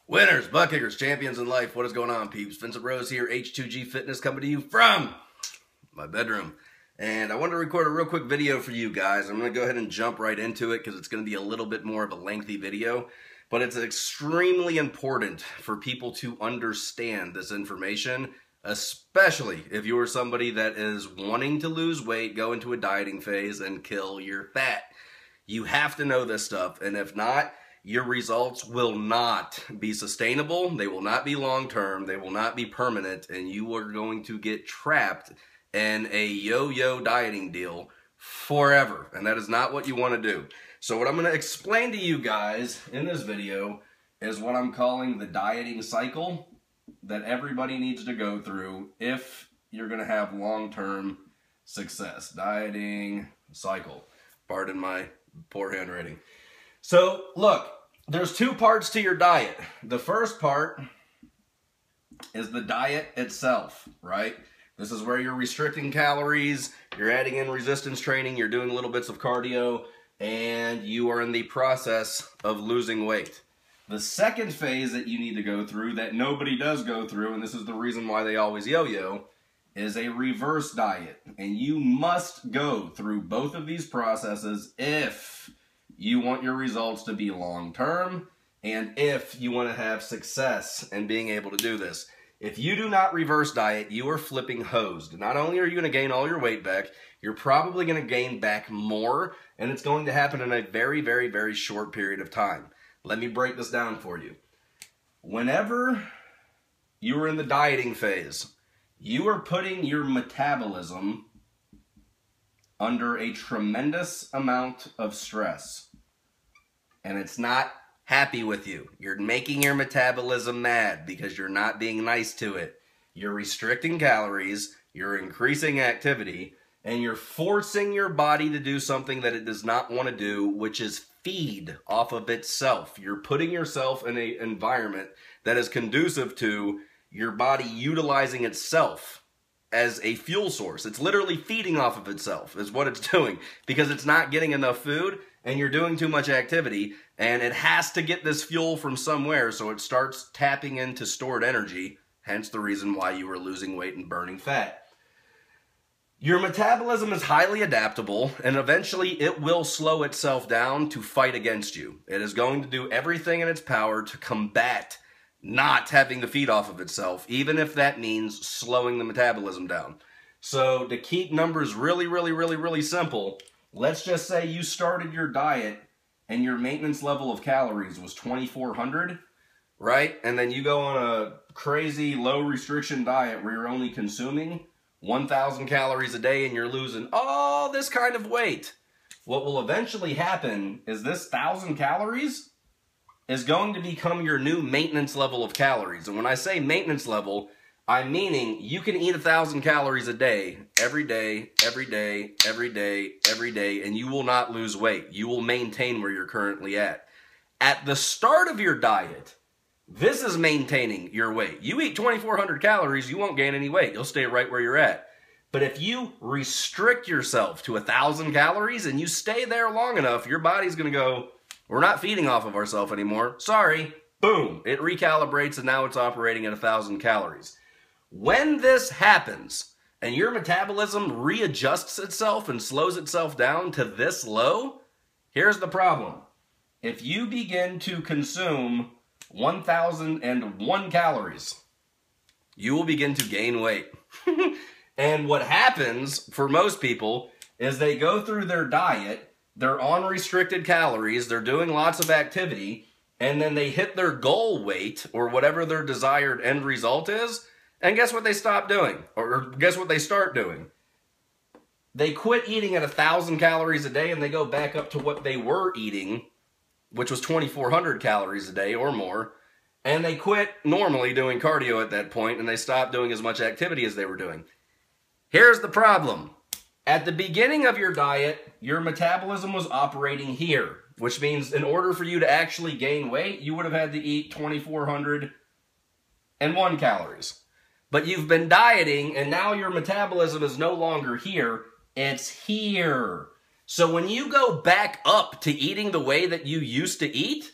Winners, butt kickers, champions in life. What is going on, peeps? Vincent Rose here, H2G Fitness, coming to you from my bedroom. And I wanted to record a real quick video for you guys. I'm going to go ahead and jump right into it because it's going to be a little bit more of a lengthy video. But it's extremely important for people to understand this information, especially if you are somebody that is wanting to lose weight, go into a dieting phase, and kill your fat. You have to know this stuff, and if not, your results will not be sustainable, they will not be long-term, they will not be permanent, and you are going to get trapped in a yo-yo dieting deal forever, and that is not what you want to do. So what I'm going to explain to you guys in this video is what I'm calling the dieting cycle that everybody needs to go through if you're going to have long-term success. Dieting cycle. Pardon my poor handwriting. So, look, there's two parts to your diet. The first part is the diet itself, right? This is where you're restricting calories, you're adding in resistance training, you're doing little bits of cardio, and you are in the process of losing weight. The second phase that you need to go through, that nobody does go through, and this is the reason why they always yo-yo, is a reverse diet. And you must go through both of these processes if you want your results to be long-term, and if you want to have success in being able to do this. If you do not reverse diet, you are flipping hosed. Not only are you going to gain all your weight back, you're probably going to gain back more, and it's going to happen in a very, very, very short period of time. Let me break this down for you. Whenever you are in the dieting phase, you are putting your metabolism under a tremendous amount of stress, and it's not happy with you. You're making your metabolism mad because you're not being nice to it. You're restricting calories, you're increasing activity, and you're forcing your body to do something that it does not want to do, which is feed off of itself. You're putting yourself in an environment that is conducive to your body utilizing itself as a fuel source. It's literally feeding off of itself is what it's doing because it's not getting enough food and you're doing too much activity, and it has to get this fuel from somewhere, so it starts tapping into stored energy, hence the reason why you are losing weight and burning fat. Your metabolism is highly adaptable, and eventually it will slow itself down to fight against you. It is going to do everything in its power to combat not having to feed off of itself, even if that means slowing the metabolism down. So to keep numbers really, really, really, really simple, let's just say you started your diet and your maintenance level of calories was 2,400, right? And then you go on a crazy low restriction diet where you're only consuming 1,000 calories a day and you're losing all this kind of weight. What will eventually happen is this 1,000 calories is going to become your new maintenance level of calories. And when I say maintenance level, I'm meaning you can eat 1,000 calories a day, every day, every day, every day, every day, and you will not lose weight. You will maintain where you're currently at. At the start of your diet, this is maintaining your weight. You eat 2,400 calories, you won't gain any weight. You'll stay right where you're at. But if you restrict yourself to 1,000 calories and you stay there long enough, your body's going to go, we're not feeding off of ourselves anymore. Sorry. Boom. It recalibrates and now it's operating at 1,000 calories. When this happens and your metabolism readjusts itself and slows itself down to this low, here's the problem. If you begin to consume 1,001 calories, you will begin to gain weight. And what happens for most people is they go through their diet, they're on restricted calories, they're doing lots of activity, and then they hit their goal weight or whatever their desired end result is, and guess what they stop doing? Or guess what they start doing? They quit eating at 1,000 calories a day and they go back up to what they were eating, which was 2,400 calories a day or more, and they quit normally doing cardio at that point and they stopped doing as much activity as they were doing. Here's the problem. At the beginning of your diet, your metabolism was operating here, which means in order for you to actually gain weight, you would have had to eat 2,401 calories. But you've been dieting, and now your metabolism is no longer here, it's here. So when you go back up to eating the way that you used to eat,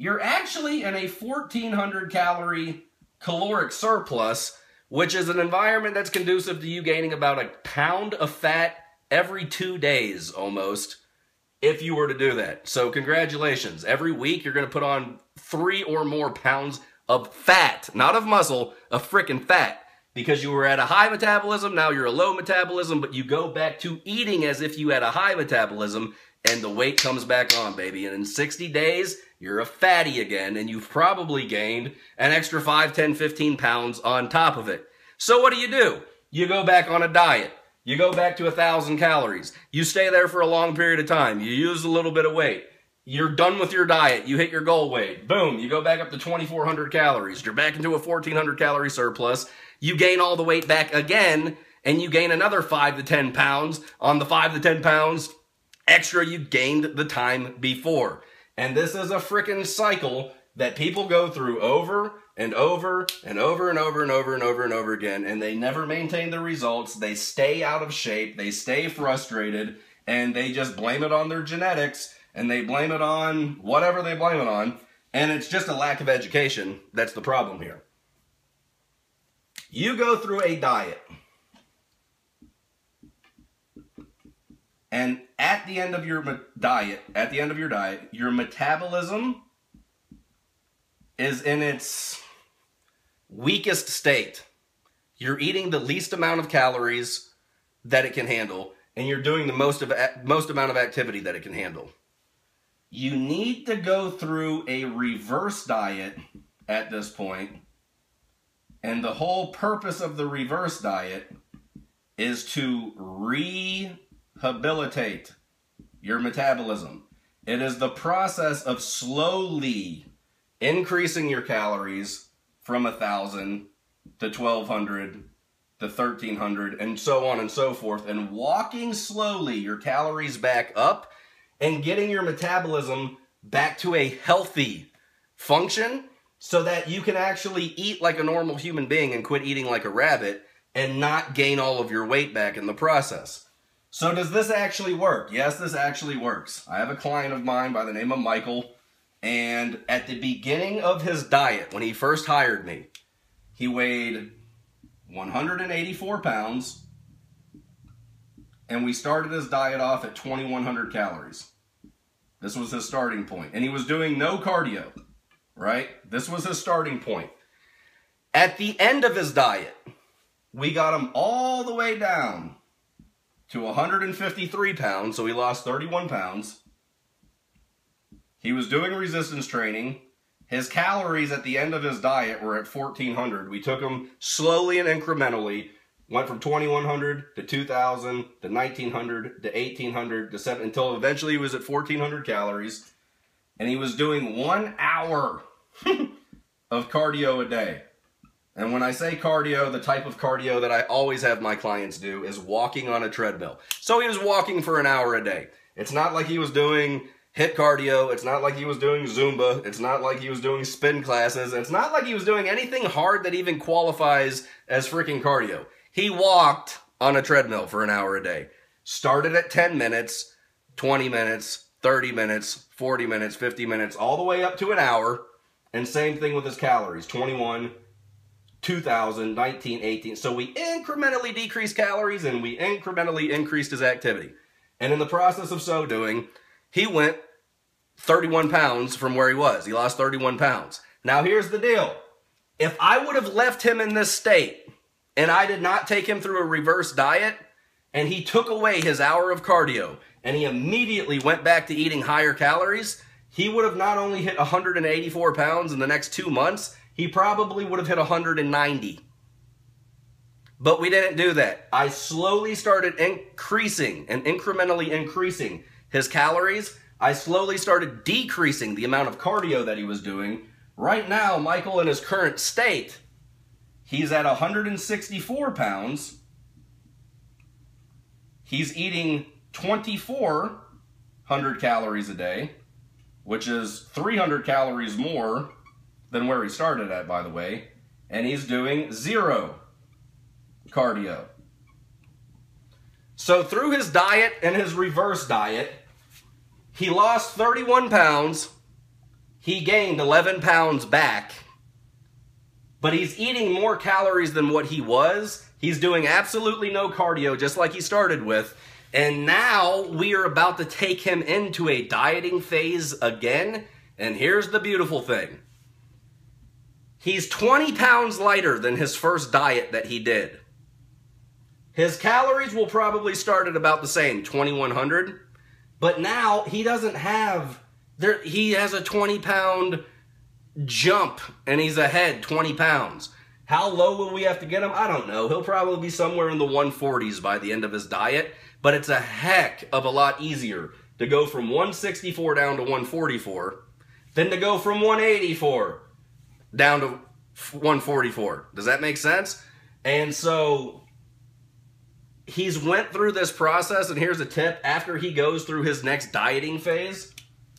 you're actually in a 1,400 calorie caloric surplus, which is an environment that's conducive to you gaining about a pound of fat every 2 days almost, if you were to do that. So congratulations. Every week you're going to put on 3 or more pounds of fat, not of muscle, of frickin' fat. Because you were at a high metabolism, now you're a low metabolism, but you go back to eating as if you had a high metabolism, and the weight comes back on, baby. And in 60 days, you're a fatty again, and you've probably gained an extra 5, 10, 15 pounds on top of it. So what do? You go back on a diet. You go back to 1,000 calories. You stay there for a long period of time. You use a little bit of weight. You're done with your diet. You hit your goal weight. Boom, you go back up to 2,400 calories. You're back into a 1,400 calorie surplus. You gain all the weight back again, and you gain another 5 to 10 pounds on the 5 to 10 pounds extra you gained the time before. And this is a frickin' cycle that people go through over and over and over and over and over and over and over again, and they never maintain the results. They stay out of shape, they stay frustrated, and they just blame it on their genetics, and they blame it on whatever they blame it on, and it's just a lack of education that's the problem here. You go through a diet, and at the end of your diet, your metabolism is in its weakest state. You're eating the least amount of calories that it can handle, and you're doing the most amount of activity that it can handle. You need to go through a reverse diet at this point, and the whole purpose of the reverse diet is to rehabilitate your metabolism. It is the process of slowly increasing your calories from 1,000 to 1,200 to 1,300 and so on and so forth, and walking slowly your calories back up and getting your metabolism back to a healthy function so that you can actually eat like a normal human being and quit eating like a rabbit and not gain all of your weight back in the process. So does this actually work? Yes, this actually works. I have a client of mine by the name of Michael, and at the beginning of his diet, when he first hired me, he weighed 184 pounds, and we started his diet off at 2,100 calories. This was his starting point, and he was doing no cardio, right? This was his starting point. At the end of his diet, we got him all the way down to 153 pounds, so he lost 31 pounds. He was doing resistance training. His calories at the end of his diet were at 1,400. We took him slowly and incrementally, went from 2,100 to 2,000 to 1,900 to 1,800 to 7, until eventually he was at 1,400 calories. And he was doing 1 hour of cardio a day. And when I say cardio, the type of cardio that I always have my clients do is walking on a treadmill. So he was walking for an hour a day. It's not like he was doing HIIT cardio. It's not like he was doing Zumba. It's not like he was doing spin classes. It's not like he was doing anything hard that even qualifies as freaking cardio. He walked on a treadmill for an hour a day. Started at 10 minutes, 20 minutes, 30 minutes, 40 minutes, 50 minutes, all the way up to an hour. And same thing with his calories, 21, 2,000, 19, 18. So we incrementally decreased calories and we incrementally increased his activity. And in the process of so doing, he went 31 pounds from where he was. He lost 31 pounds. Now here's the deal. If I would have left him in this state and I did not take him through a reverse diet and he took away his hour of cardio and he immediately went back to eating higher calories, he would have not only hit 184 pounds in the next 2 months, he probably would have hit 190. But we didn't do that. I slowly started increasing and incrementally increasing his calories. I slowly started decreasing the amount of cardio that he was doing. Right now, Michael, in his current state, he's at 164 pounds. He's eating 2,400 calories a day, which is 300 calories more than where he started at, by the way. And he's doing 0 cardio. So through his diet and his reverse diet, he lost 31 pounds. he gained 11 pounds back, but he's eating more calories than what he was. He's doing absolutely no cardio, just like he started with. And now we are about to take him into a dieting phase again. And here's the beautiful thing. He's 20 pounds lighter than his first diet that he did. His calories will probably start at about the same, 2,100. But now he doesn't have, he has a 20-pound jump, and he's ahead 20 pounds. How low will we have to get him? I don't know. He'll probably be somewhere in the 140s by the end of his diet. But it's a heck of a lot easier to go from 164 down to 144 than to go from 184 down to 144. Does that make sense? And so he's went through this process, and here's a tip. After he goes through his next dieting phase,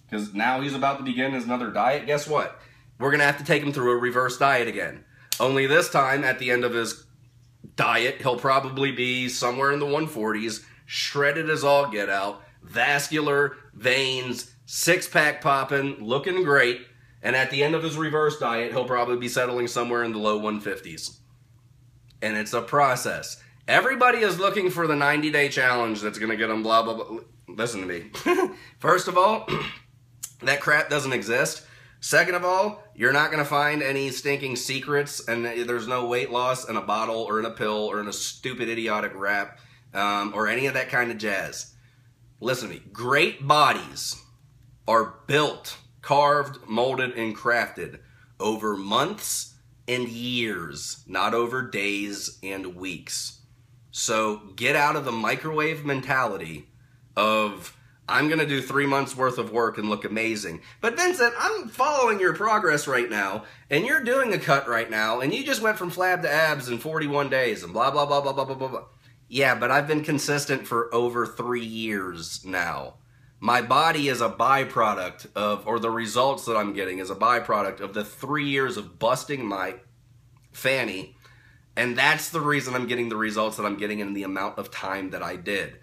because now he's about to begin his another diet, guess what? We're going to have to take him through a reverse diet again. Only this time, at the end of his diet, he'll probably be somewhere in the 140s, shredded as all get out, vascular, veins, six-pack popping, looking great. And at the end of his reverse diet, he'll probably be settling somewhere in the low 150s. And it's a process. Everybody is looking for the 90-day challenge that's going to get them blah, blah, blah. Listen to me. First of all, that crap doesn't exist. Second of all, you're not going to find any stinking secrets, and there's no weight loss in a bottle or in a pill or in a stupid idiotic wrap or any of that kind of jazz. Listen to me. Great bodies are built, carved, molded, and crafted over months and years, not over days and weeks. So get out of the microwave mentality of, I'm going to do 3 months worth of work and look amazing. But Vincent, I'm following your progress right now, and you're doing a cut right now, and you just went from flab to abs in 41 days and blah, blah, blah, blah, blah, blah, blah, blah. Yeah, but I've been consistent for over 3 years now. My body is a byproduct of, or the results that I'm getting is a byproduct of the 3 years of busting my fanny, and that's the reason I'm getting the results that I'm getting in the amount of time that I did.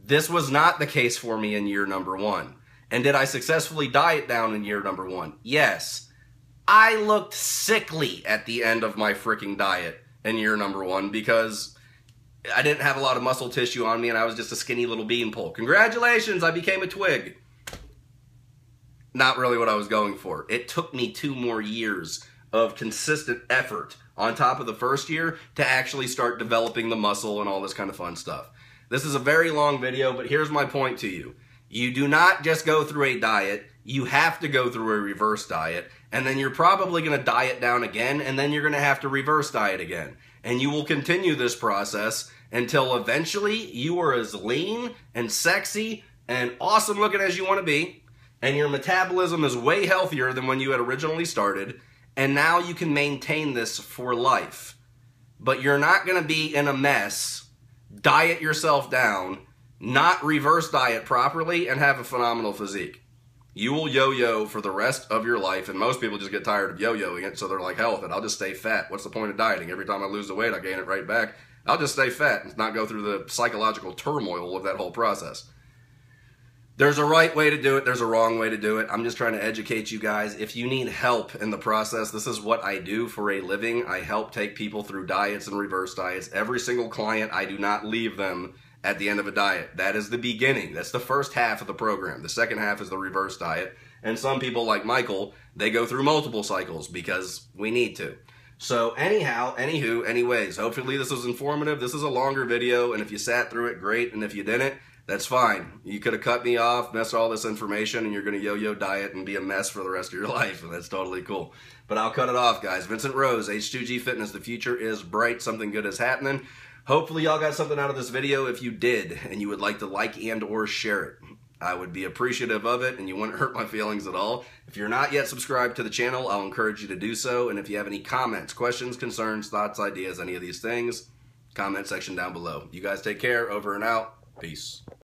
This was not the case for me in year number 1. And did I successfully diet down in year number 1? Yes. I looked sickly at the end of my freaking diet in year number 1 because I didn't have a lot of muscle tissue on me and I was just a skinny little beanpole. Congratulations, I became a twig. Not really what I was going for. It took me 2 more years of consistent effort on top of the first year to actually start developing the muscle and all this kind of fun stuff. This is a very long video, but here's my point to you. You do not just go through a diet, you have to go through a reverse diet, and then you're probably going to diet down again, and then you're going to have to reverse diet again. And you will continue this process until eventually you are as lean and sexy and awesome looking as you want to be, and your metabolism is way healthier than when you had originally started, and now you can maintain this for life. But you're not going to be in a mess, diet yourself down, not reverse diet properly, and have a phenomenal physique. You will yo-yo for the rest of your life, and most people just get tired of yo-yoing it, so they're like, hell with it, I'll just stay fat. What's the point of dieting? Every time I lose the weight, I gain it right back. I'll just stay fat and not go through the psychological turmoil of that whole process. There's a right way to do it. There's a wrong way to do it. I'm just trying to educate you guys. If you need help in the process, this is what I do for a living. I help take people through diets and reverse diets. Every single client, I do not leave them at the end of a diet. That is the beginning. That's the first half of the program. The second half is the reverse diet. And some people like Michael, they go through multiple cycles because we need to. So anyhow, anyways, hopefully this was informative. This is a longer video, and if you sat through it, great. And if you didn't, that's fine. You could have cut me off, messed all this information, and you're going to yo-yo diet and be a mess for the rest of your life, and that's totally cool. But I'll cut it off, guys. Vincent Rose, H2G Fitness. The future is bright. Something good is happening. Hopefully y'all got something out of this video. If you did, and you would like to like and or share it, I would be appreciative of it, and you wouldn't hurt my feelings at all. If you're not yet subscribed to the channel, I'll encourage you to do so. And if you have any comments, questions, concerns, thoughts, ideas, any of these things, comment section down below. You guys take care. Over and out. Peace.